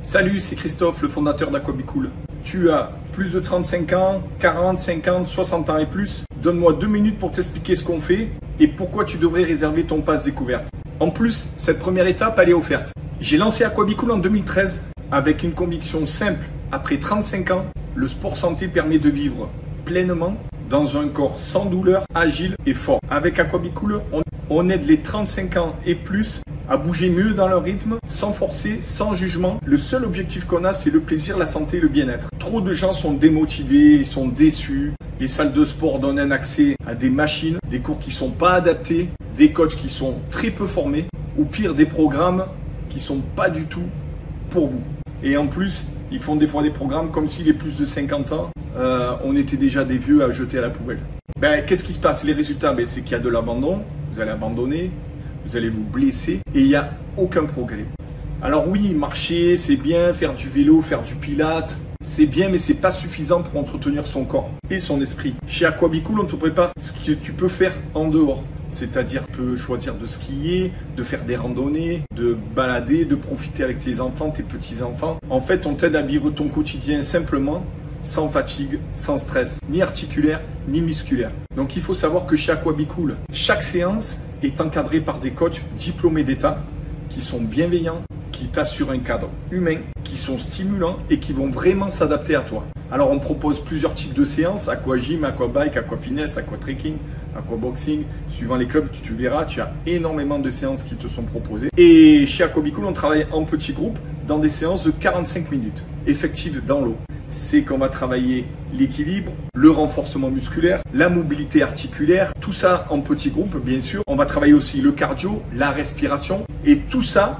Salut, c'est Christophe, le fondateur d'Aquabicool. Tu as plus de 35 ans, 40, 50, 60 ans et plus. Donne-moi 2 minutes pour t'expliquer ce qu'on fait et pourquoi tu devrais réserver ton pass découverte. En plus, cette première étape, elle est offerte. J'ai lancé Aquabicool en 2013 avec une conviction simple. Après 35 ans, le sport santé permet de vivre pleinement dans un corps sans douleur, agile et fort. Avec Aquabicool, on aide les 35 ans et plus à bouger mieux dans leur rythme, sans forcer, sans jugement. Le seul objectif qu'on a, c'est le plaisir, la santé et le bien-être. Trop de gens sont démotivés, sont déçus. Les salles de sport donnent un accès à des machines, des cours qui ne sont pas adaptés, des coachs qui sont très peu formés, ou pire, des programmes qui ne sont pas du tout pour vous. Et en plus, ils font des fois des programmes comme si les plus de 50 ans, on était déjà des vieux à jeter à la poubelle. Qu'est-ce qui se passe? Les résultats, c'est qu'il y a de l'abandon, vous allez abandonner, vous allez vous blesser et il n'y a aucun progrès. Alors oui, marcher, c'est bien, faire du vélo, faire du pilates, c'est bien, mais c'est pas suffisant pour entretenir son corps et son esprit. Chez Aquabicool, on te prépare ce que tu peux faire en dehors. C'est-à-dire tu peux choisir de skier, de faire des randonnées, de balader, de profiter avec tes enfants, tes petits-enfants. En fait, on t'aide à vivre ton quotidien simplement, sans fatigue, sans stress, ni articulaire, ni musculaire. Donc il faut savoir que chez Aquabicool, chaque séance est encadrée par des coachs diplômés d'État qui sont bienveillants, qui t'assurent un cadre humain, qui sont stimulants et qui vont vraiment s'adapter à toi. Alors on propose plusieurs types de séances, aquagym, aquabike, aquafitness, aquatrekking, aquaboxing. Suivant les clubs, tu verras, tu as énormément de séances qui te sont proposées. Et chez Aquabicool, on travaille en petits groupes dans des séances de 45 minutes, effectives dans l'eau. C'est qu'on va travailler l'équilibre, le renforcement musculaire, la mobilité articulaire, tout ça en petits groupes bien sûr. On va travailler aussi le cardio, la respiration et tout ça,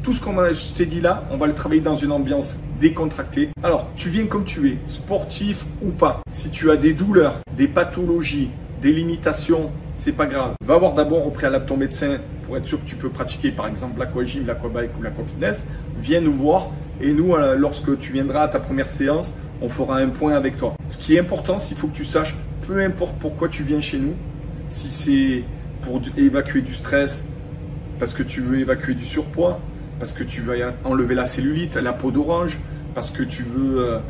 tout ce je t'ai dit là, on va le travailler dans une ambiance décontractée. Alors, tu viens comme tu es, sportif ou pas. Si tu as des douleurs, des pathologies, des limitations, c'est pas grave. Va voir d'abord au préalable ton médecin pour être sûr que tu peux pratiquer par exemple l'aquagym, l'aquabike ou l'aquafitness. Viens nous voir. Et nous, lorsque tu viendras à ta première séance, on fera un point avec toi. Ce qui est important, c'est qu'il faut que tu saches, peu importe pourquoi tu viens chez nous, si c'est pour évacuer du stress, parce que tu veux évacuer du surpoids, parce que tu veux enlever la cellulite, la peau d'orange, parce que tu veux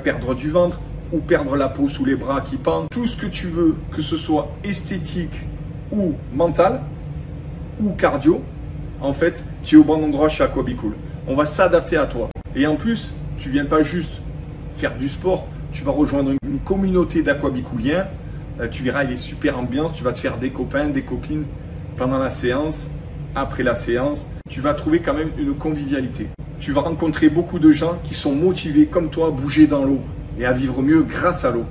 perdre du ventre ou perdre la peau sous les bras qui pendent, tout ce que tu veux, que ce soit esthétique ou mental ou cardio, en fait, tu es au bon endroit chez Aquabicool. On va s'adapter à toi. Et en plus, tu viens pas juste faire du sport, tu vas rejoindre une communauté d'aquabicooliens. Tu verras, il est super ambiance, tu vas te faire des copains, des copines pendant la séance, après la séance. Tu vas trouver quand même une convivialité. Tu vas rencontrer beaucoup de gens qui sont motivés comme toi à bouger dans l'eau et à vivre mieux grâce à l'eau.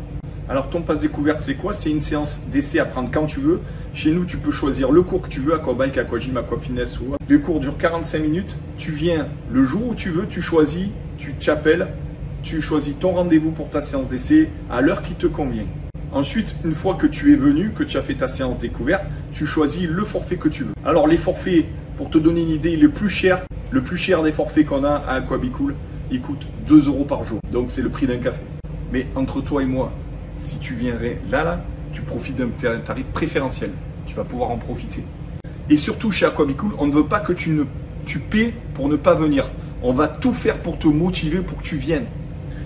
Alors ton pass découverte, c'est quoi? C'est une séance d'essai à prendre quand tu veux. Chez nous, tu peux choisir le cours que tu veux, aquabike, aquagym, aquafitness ou autre. Le cours dure 45 minutes. Tu viens le jour où tu veux, tu choisis, tu t'appelles, tu choisis ton rendez-vous pour ta séance d'essai à l'heure qui te convient. Ensuite, une fois que tu es venu, que tu as fait ta séance découverte, tu choisis le forfait que tu veux. Alors les forfaits, pour te donner une idée, le plus cher des forfaits qu'on a à Aquabicool, il coûte 2 € par jour. Donc c'est le prix d'un café. Mais entre toi et moi, si tu viendrais là, tu profites d'un tarif préférentiel. Tu vas pouvoir en profiter. Et surtout chez Aquabicool, on ne veut pas que tu paies pour ne pas venir. On va tout faire pour te motiver pour que tu viennes.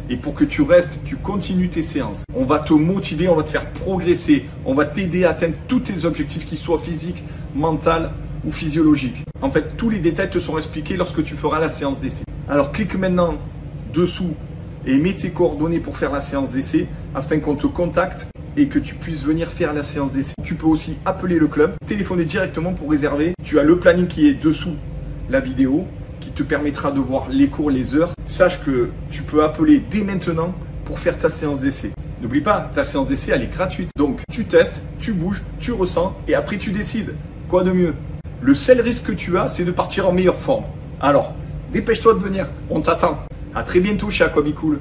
Et pour que tu restes, tu continues tes séances. On va te motiver, on va te faire progresser. On va t'aider à atteindre tous tes objectifs, qu'ils soient physiques, mentaux ou physiologiques. En fait, tous les détails te seront expliqués lorsque tu feras la séance d'essai. Alors clique maintenant dessous et mets tes coordonnées pour faire la séance d'essai afin qu'on te contacte et que tu puisses venir faire la séance d'essai. Tu peux aussi appeler le club, téléphoner directement pour réserver. Tu as le planning qui est dessous la vidéo qui te permettra de voir les cours, les heures. Sache que tu peux appeler dès maintenant pour faire ta séance d'essai. N'oublie pas, ta séance d'essai, elle est gratuite. Donc, tu testes, tu bouges, tu ressens et après tu décides. Quoi de mieux? Le seul risque que tu as, c'est de partir en meilleure forme. Alors, dépêche-toi de venir, on t'attend. À très bientôt chez Aquabicool.